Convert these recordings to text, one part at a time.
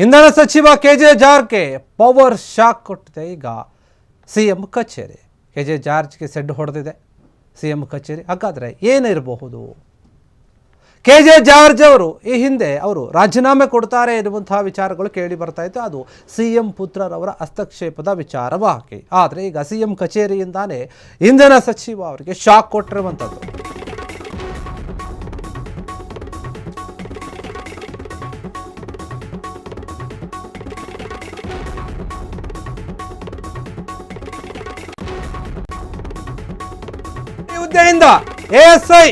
ಇಂಧನ ಸಚಿವ K J ಜಾರ್ಜ್ಗೆ power shock ಕೊಟ್ಟಿದೆ ಈಗ ಸಿಎಂ ಕಚೇರಿ. ಕೆಜೆ ಜಾರ್ಜ್ಗೆ ಸೆಡ್ ಹೊಡೆದಿದೆ ಸಿಎಂ ಕಚೇರಿ. ಹಾಗಾದರೆ ಏನಿರಬಹುದು? ಕೆಜೆ ಜಾರ್ಜ್ ಅವರು ಈ ಹಿಂದೆ ಅವರು ರಾಜೀನಾಮೆ ಕೊಡ್ತಾರೆ ಎನ್ನುವಂತಹ ವಿಚಾರಗಳು ಕೇಳಿ ಬರ್ತಾ ಇತ್ತು. ಅದು ಸಿಎಂ ಪುತ್ರರವರ ಹಸ್ತಕ್ಷೇಪದ ವಿಚಾರವಾಗಿ. ಆದರೆ ಈಗ ಸಿಎಂ ಕಚೇರಿಯಿಂದಾನೇ ಇಂಧನ ಸಚಿವ ಅವರಿಗೆ ಶಾಕ್ ಕೊಟ್ಟಿರುವಂಥದ್ದು. ಹುದ್ದೆಯಿಂದ ಎಎಸ್ಐ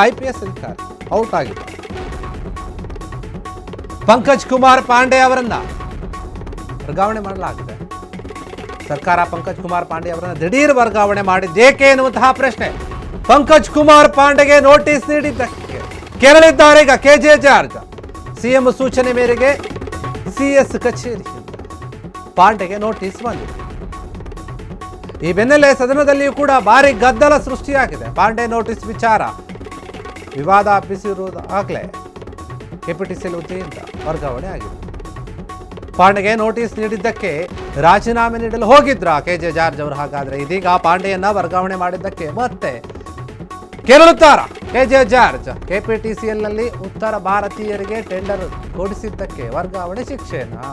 ಐಪಿಎಸ್ ಅಧಿಕಾರಿ ಔಟ್ ಆಗಿದ್ದಾರೆ. ಪಂಕಜ್ ಕುಮಾರ್ ಪಾಂಡೆ ಅವರನ್ನ ವರ್ಗಾವಣೆ ಮಾಡಲಾಗಿದೆ. ಸರ್ಕಾರ ಪಂಕಜ್ ಕುಮಾರ್ ಪಾಂಡೆ ಅವರನ್ನ ದಿಢೀರ್ ವರ್ಗಾವಣೆ ಮಾಡಿದ್ದೇಕೆ ಎನ್ನುವಂತಹ ಪ್ರಶ್ನೆ. ಪಂಕಜ್ ಕುಮಾರ್ ಪಾಂಡೆಗೆ ನೋಟಿಸ್ ನೀಡಿದ್ದಕ್ಕೆ ಕೆರಳಿದ್ದಾರೆ ಈಗ ಕೆಜೆ ಜಾರ್ಜ್. ಸಿಎಂ ಸೂಚನೆ ಮೇರೆಗೆ ಸಿಎಸ್ ಕಚೇರಿಯಿಂದ ಪಾಂಡೆಗೆ ನೋಟಿಸ್ ಬಂದಿದೆ. ಈ ಬೆನ್ನಲ್ಲೇ ಸದನದಲ್ಲಿಯೂ ಕೂಡ ಭಾರಿ ಗದ್ದಲ ಸೃಷ್ಟಿಯಾಗಿದೆ. ಪಾಂಡೆ ನೋಟಿಸ್ ವಿಚಾರ ವಿವಾದ ಹಬ್ಬಿಸಿರುವುದಾಗಲೇ ಕೆಪಿಟಿಸಿಎಲ್ ಹುದ್ದೆಯಿಂದ ವರ್ಗಾವಣೆ ಆಗಿದೆ. ಪಾಂಡೆಗೆ ನೋಟಿಸ್ ನೀಡಿದ್ದಕ್ಕೆ ರಾಜೀನಾಮೆ ನೀಡಲು ಹೋಗಿದ್ರ ಕೆಜೆ ಜಾರ್ಜ್ ಅವರು? ಹಾಗಾದ್ರೆ ಇದೀಗ ಪಾಂಡೆಯನ್ನ ವರ್ಗಾವಣೆ ಮಾಡಿದ್ದಕ್ಕೆ ಮತ್ತೆ ಕೆರಳುತ್ತಾರ ಕೆಜೆ ಜಾರ್ಜ್? ಕೆಪಿಟಿಸಿಎಲ್ನಲ್ಲಿ ಉತ್ತರ ಭಾರತೀಯರಿಗೆ ಟೆಂಡರ್ ಕೊಡಿಸಿದ್ದಕ್ಕೆ ವರ್ಗಾವಣೆ ಶಿಕ್ಷೆನಾ?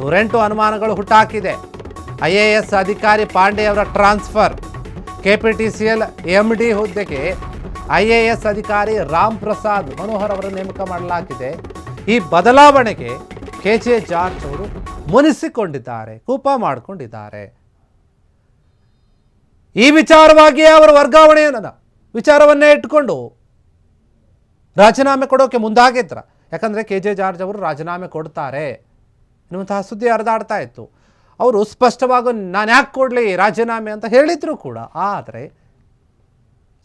108 ಅನುಮಾನಗಳು ಹುಟ್ಟಾಕಿದೆ. IAS ಅಧಿಕಾರಿ ಪಾಂಡೆ ಅವರ ಟ್ರಾನ್ಸ್ಫರ್. ಕೆಪಿಟಿಸಿಎಲ್ MD ಹುದ್ದೆಗೆ IAS ಅಧಿಕಾರಿ ರಾಮ್ ಪ್ರಸಾದ್ ಮನೋಹರ್ ಅವರನ್ನು ನೇಮಕ ಮಾಡಲಾಗಿದೆ. ಈ ಬದಲಾವಣೆಗೆ ಕೆಜೆ ಜಾರ್ಜ್ ಅವರು ಮುನಿಸಿಕೊಂಡಿದ್ದಾರೆ, ಕೋಪ ಮಾಡಿಕೊಂಡಿದ್ದಾರೆ. ಈ ವಿಚಾರವಾಗಿ ಅವರ ವರ್ಗಾವಣೆಯ ವಿಚಾರವನ್ನೇ ಇಟ್ಟುಕೊಂಡು ರಾಜೀನಾಮೆ ಕೊಡೋಕೆ ಮುಂದಾಗಿದ್ರ. ಯಾಕಂದರೆ ಕೆಜೆ ಜಾರ್ಜ್ ಅವರು ರಾಜೀನಾಮೆ ಕೊಡ್ತಾರೆ ಎನ್ನುವಂತಹ ಸುದ್ದಿ ಹರಿದಾಡ್ತಾ ಇತ್ತು. ಅವರು ಸ್ಪಷ್ಟವಾಗಿ ನಾನು ಯಾಕೆ ಕೊಡಲಿ ರಾಜೀನಾಮೆ ಅಂತ ಹೇಳಿದ್ರು ಕೂಡ. ಆದರೆ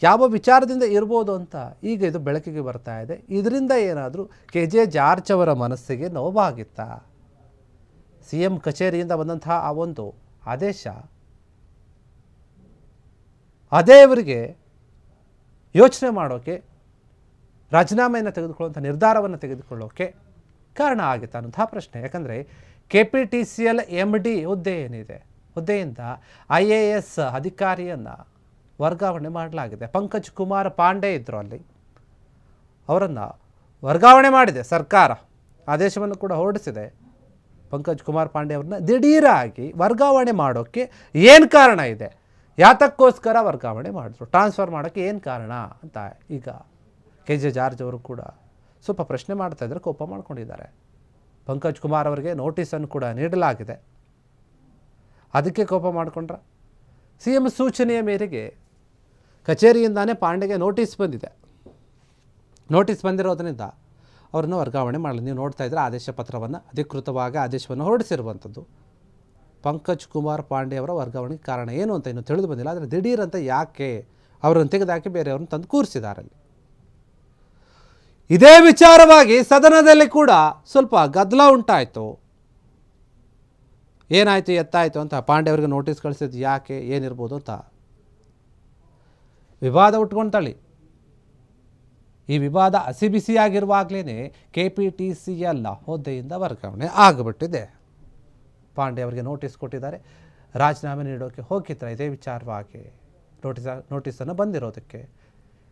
ಯಾವ ವಿಚಾರದಿಂದ ಇರ್ಬೋದು ಅಂತ ಈಗ ಇದು ಬೆಳಕಿಗೆ ಬರ್ತಾ ಇದೆ. ಇದರಿಂದ ಏನಾದರೂ ಕೆಜೆ ಜಾರ್ಜ್ ಅವರ ಮನಸ್ಸಿಗೆ ನೋವಾಗಿತ್ತಾ? ಸಿಎಂ ಕಚೇರಿಯಿಂದ ಬಂದಂತಹ ಆ ಒಂದು ಆದೇಶ ಅದೇ ಅವರಿಗೆ ಯೋಚನೆ ಮಾಡೋಕ್ಕೆ, ರಾಜೀನಾಮೆಯನ್ನು ತೆಗೆದುಕೊಳ್ಳುವಂಥ ನಿರ್ಧಾರವನ್ನು ತೆಗೆದುಕೊಳ್ಳೋಕೆ ಕಾರಣ ಆಗಿತ್ತು ಅನ್ನೋಂಥ ಪ್ರಶ್ನೆ. ಯಾಕಂದರೆ ಕೆಪಿಟಿಸಿಎಲ್ MD ಹುದ್ದೆ ಏನಿದೆ, ಹುದ್ದೆಯಿಂದ IAS ಅಧಿಕಾರಿಯನ್ನು ವರ್ಗಾವಣೆ ಮಾಡಲಾಗಿದೆ. ಪಂಕಜ್ ಕುಮಾರ್ ಪಾಂಡೆ ಇದ್ದರು ಅಲ್ಲಿ, ಅವರನ್ನು ವರ್ಗಾವಣೆ ಮಾಡಿದೆ ಸರ್ಕಾರ. ಆದೇಶವನ್ನು ಕೂಡ ಹೊರಡಿಸಿದೆ. ಪಂಕಜ್ ಕುಮಾರ್ ಪಾಂಡೆ ಅವ್ರನ್ನ ದಿಢೀರಾಗಿ ವರ್ಗಾವಣೆ ಮಾಡೋಕ್ಕೆ ಏನು ಕಾರಣ ಇದೆ? ಯಾತಕ್ಕೋಸ್ಕರ ವರ್ಗಾವಣೆ ಮಾಡಿದ್ರು? ಟ್ರಾನ್ಸ್ಫರ್ ಮಾಡೋಕ್ಕೆ ಏನು ಕಾರಣ ಅಂತ ಈಗ ಕೆಜೆ ಜಾರ್ಜ್ ಅವರು ಕೂಡ ಸ್ವಲ್ಪ ಪ್ರಶ್ನೆ ಮಾಡ್ತಾ ಇದ್ದಾರೆ, ಕೋಪ ಮಾಡ್ಕೊಂಡಿದ್ದಾರೆ. ಪಂಕಜ್ ಕುಮಾರ್ ಅವರಿಗೆ ನೋಟಿಸನ್ನು ಕೂಡ ನೀಡಲಾಗಿದೆ. ಅದಕ್ಕೆ ಕೋಪ ಮಾಡಿಕೊಂಡ್ರ? ಸಿಎಂ ಸೂಚನೆಯ ಮೇರೆಗೆ ಕಚೇರಿಯಿಂದಾನೇ ಪಾಂಡೆಗೆ ನೋಟಿಸ್ ಬಂದಿದೆ. ನೋಟಿಸ್ ಬಂದಿರೋದ್ರಿಂದ ಅವರನ್ನು ವರ್ಗಾವಣೆ ಮಾಡಲಿ. ನೀವು ನೋಡ್ತಾ ಇದ್ದರೆ ಆದೇಶ ಪತ್ರವನ್ನು, ಅಧಿಕೃತವಾಗಿ ಆದೇಶವನ್ನು ಹೊರಡಿಸಿರುವಂಥದ್ದು. ಪಂಕಜ್ ಕುಮಾರ್ ಪಾಂಡೆ ಅವರ ವರ್ಗಾವಣೆಗೆ ಕಾರಣ ಏನು ಅಂತ ಇನ್ನೂ ತಿಳಿದು ಬಂದಿಲ್ಲ. ಆದರೆ ದಿಢೀರ್ ಅಂತ ಯಾಕೆ ಅವರನ್ನು ತೆಗೆದಾಕಿ ಬೇರೆಯವ್ರನ್ನ ತಂದು ಕೂರಿಸಿದ್ದಾರೆ ಅಲ್ಲಿ. ಇದೇ ವಿಚಾರವಾಗಿ ಸದನದಲ್ಲಿ ಕೂಡ ಸ್ವಲ್ಪ ಗದ್ದಲ ಉಂಟಾಯಿತು. ಏನಾಯಿತು ಎತ್ತಾಯಿತು ಅಂತ ಪಾಂಡೆ ಅವರಿಗೆ ನೋಟಿಸ್ ಕಳಿಸಿದ್ದು ಯಾಕೆ, ಏನಿರ್ಬೋದು ಅಂತ ವಿವಾದ ಉಟ್ಕೊಂತಳಿ. ಈ ವಿವಾದ ಹಸಿಬಿಸಿಯಾಗಿರುವಾಗಲೇ ಕೆಪಿಟಿಸಿಎಲ್ ಹುದ್ದೆಯಿಂದ ವರ್ಗಾವಣೆ ಆಗಿಬಿಟ್ಟಿದೆ. ಪಾಂಡೆ ಅವರಿಗೆ ನೋಟಿಸ್ ಕೊಟ್ಟಿದ್ದಾರೆ. ರಾಜೀನಾಮೆ ನೀಡೋಕ್ಕೆ ಹೋಗಿದ್ದಾರೆ ಇದೇ ವಿಚಾರವಾಗಿ ನೋಟಿಸನ್ನು ಬಂದಿರೋದಕ್ಕೆ.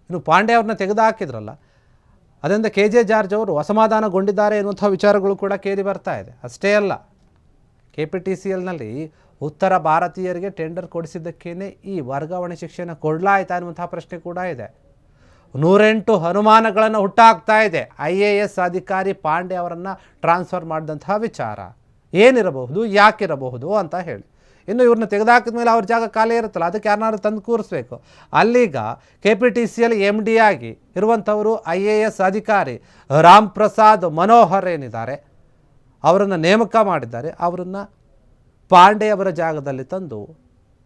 ಇನ್ನು ಪಾಂಡೆ ಅವ್ರನ್ನ ತೆಗೆದುಹಾಕಿದ್ರಲ್ಲ, ಅದರಿಂದ ಕೆಜೆ ಜಾರ್ಜ್ ಅವರು ಅಸಮಾಧಾನಗೊಂಡಿದ್ದಾರೆ ಎನ್ನುವಂಥ ವಿಚಾರಗಳು ಕೂಡ ಕೇಳಿ ಬರ್ತಾ ಇದೆ. ಅಷ್ಟೇ ಅಲ್ಲ, ಕೆಪಿಟಿಸಿಎಲ್ನಲ್ಲಿ ಉತ್ತರ ಭಾರತೀಯರಿಗೆ ಟೆಂಡರ್ ಕೊಡಿಸಿದ್ದಕ್ಕೇ ಈ ವರ್ಗಾವಣೆ ಶಿಕ್ಷೆಯನ್ನು ಕೊಡಲಾಯ್ತಾ ಅನ್ನುವಂಥ ಪ್ರಶ್ನೆ ಕೂಡ ಇದೆ. 108 ಅನುಮಾನಗಳನ್ನು ಹುಟ್ಟಾಕ್ತಾ ಇದೆ. IAS ಅಧಿಕಾರಿ ಪಾಂಡೆ ಅವರನ್ನು ಟ್ರಾನ್ಸ್ಫರ್ ಮಾಡಿದಂತಹ ವಿಚಾರ ಏನಿರಬಹುದು, ಯಾಕಿರಬಹುದು ಅಂತ ಹೇಳಿ. ಇನ್ನು ಇವ್ರನ್ನ ತೆಗೆದುಹಾಕಿದ ಮೇಲೆ ಅವ್ರ ಜಾಗ ಖಾಲಿ ಇರುತ್ತಲ್ಲ, ಅದಕ್ಕೆ ಯಾರನ್ನಾರು ತಂದು ಕೂರಿಸ್ಬೇಕು. ಅಲ್ಲೀಗ ಕೆಪಿಟಿಸಿಎಲ್ MD ಆಗಿ ಇರುವಂಥವರು IAS ಅಧಿಕಾರಿ ರಾಮ್ ಪ್ರಸಾದ್ ಮನೋಹರ್ ಏನಿದ್ದಾರೆ, ಅವರನ್ನು ನೇಮಕ ಮಾಡಿದ್ದಾರೆ. ಅವರನ್ನು ಪಾಂಡೆ ಅವರ ಜಾಗದಲ್ಲಿ ತಂದು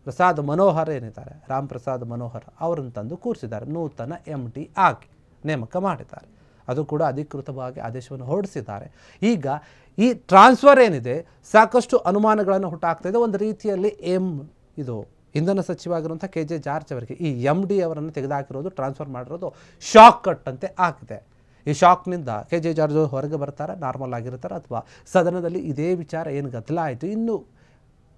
ಪ್ರಸಾದ್ ಮನೋಹರ್ ಏನಿದ್ದಾರೆ, ರಾಮ್ ಪ್ರಸಾದ್ ಮನೋಹರ್ ಅವರನ್ನು ತಂದು ಕೂರಿಸಿದ್ದಾರೆ. ನೂತನ MD ಆಗಿ ನೇಮಕ ಮಾಡಿದ್ದಾರೆ. ಅದು ಕೂಡ ಅಧಿಕೃತವಾಗಿ ಆದೇಶವನ್ನು ಹೊರಡಿಸಿದ್ದಾರೆ. ಈಗ ಈ ಟ್ರಾನ್ಸ್ಫರ್ ಏನಿದೆ ಸಾಕಷ್ಟು ಅನುಮಾನಗಳನ್ನು ಹುಟ್ಟಾಗ್ತಾಯಿದೆ. ಒಂದು ರೀತಿಯಲ್ಲಿ ಇದು ಇಂಧನ ಸಚಿವ ಆಗಿರುವಂಥ ಕೆಜೆ ಜಾರ್ಜ್ ಅವರಿಗೆ ಈ MD ಅವರನ್ನು ತೆಗೆದುಹಾಕಿರೋದು, ಟ್ರಾನ್ಸ್ಫರ್ ಮಾಡಿರೋದು ಶಾಕ್ ಕಟ್ಟಂತೆ ಆಗಿದೆ. ಈ ಶಾಕ್ನಿಂದ ಕೆ ಜೆ ಜಾರ್ಜ್ ಹೊರಗೆ ಬರ್ತಾರೆ, ನಾರ್ಮಲ್ ಆಗಿರ್ತಾರೆ, ಅಥವಾ ಸದನದಲ್ಲಿ ಇದೇ ವಿಚಾರ ಏನು ಗದ್ದಲ ಆಯಿತು ಇನ್ನು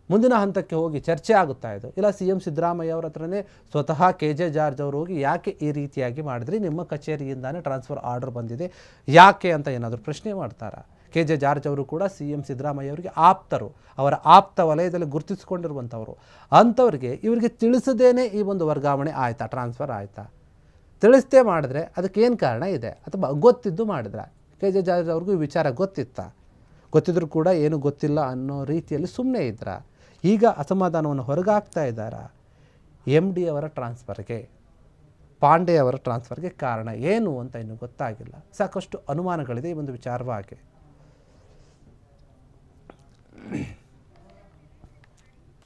ಮುಂದಿನ ಹಂತಕ್ಕೆ ಹೋಗಿ ಚರ್ಚೆ ಆಗುತ್ತಾ ಇದು, ಇಲ್ಲ ಸಿ ಎಂ ಸಿದ್ದರಾಮಯ್ಯ ಅವರ ಹತ್ರನೇ ಸ್ವತಃ ಕೆ ಜೆ ಜಾರ್ಜ್ ಅವರು ಹೋಗಿ ಯಾಕೆ ಈ ರೀತಿಯಾಗಿ ಮಾಡಿದ್ರಿ, ನಿಮ್ಮ ಕಚೇರಿಯಿಂದಾನೇ ಟ್ರಾನ್ಸ್ಫರ್ ಆರ್ಡರ್ ಬಂದಿದೆ ಯಾಕೆ ಅಂತ ಏನಾದರೂ ಪ್ರಶ್ನೆ ಮಾಡ್ತಾರಾ? ಕೆ ಜೆ ಜಾರ್ಜ್ ಅವರು ಕೂಡ ಸಿ ಎಂ ಸಿದ್ದರಾಮಯ್ಯ ಅವರಿಗೆ ಆಪ್ತರು, ಅವರ ಆಪ್ತ ವಲಯದಲ್ಲಿ ಗುರುತಿಸಿಕೊಂಡಿರುವಂಥವರು. ಅಂಥವ್ರಿಗೆ ಇವರಿಗೆ ತಿಳಿಸದೇನೆ ಈ ಒಂದು ವರ್ಗಾವಣೆ ಆಯಿತಾ, ಟ್ರಾನ್ಸ್ಫರ್ ಆಯಿತಾ? ತಿಳಿಸ್ತೇ ಮಾಡಿದ್ರೆ ಅದಕ್ಕೇನು ಕಾರಣ ಇದೆ, ಅಥವಾ ಗೊತ್ತಿದ್ದು ಮಾಡಿದ್ರೆ? ಕೆ ಜೆ ಜಾರ್ಜ್ ಅವ್ರಿಗೂ ಈ ವಿಚಾರ ಗೊತ್ತಿದ್ರೂ ಕೂಡ ಏನು ಗೊತ್ತಿಲ್ಲ ಅನ್ನೋ ರೀತಿಯಲ್ಲಿ ಸುಮ್ಮನೆ ಇದ್ರ. ಈಗ ಅಸಮಾಧಾನವನ್ನು ಹೊರಗಾಗ್ತಾ ಇದ್ದಾರಾ? ಎಮ್ ಡಿ ಅವರ ಟ್ರಾನ್ಸ್ಫರ್ಗೆ, ಪಾಂಡೆ ಅವರ ಟ್ರಾನ್ಸ್ಫರ್ಗೆ ಕಾರಣ ಏನು ಅಂತ ಇನ್ನೂ ಗೊತ್ತಾಗಿಲ್ಲ. ಸಾಕಷ್ಟು ಅನುಮಾನಗಳಿದೆ ಈ ಒಂದು ವಿಚಾರವಾಗಿ.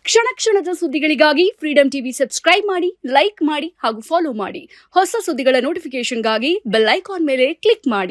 ಕ್ಷಣ ಕ್ಷಣದ ಸುದ್ದಿಗಳಿಗಾಗಿ ಫ್ರೀಡಂ ಟಿವಿ ಸಬ್ಸ್ಕ್ರೈಬ್ ಮಾಡಿ, ಲೈಕ್ ಮಾಡಿ ಹಾಗೂ ಫಾಲೋ ಮಾಡಿ. ಹೊಸ ಸುದ್ದಿಗಳ ನೋಟಿಫಿಕೇಶನ್ಗಾಗಿ ಬೆಲ್ ಐಕಾನ್ ಮೇಲೆ ಕ್ಲಿಕ್ ಮಾಡಿ.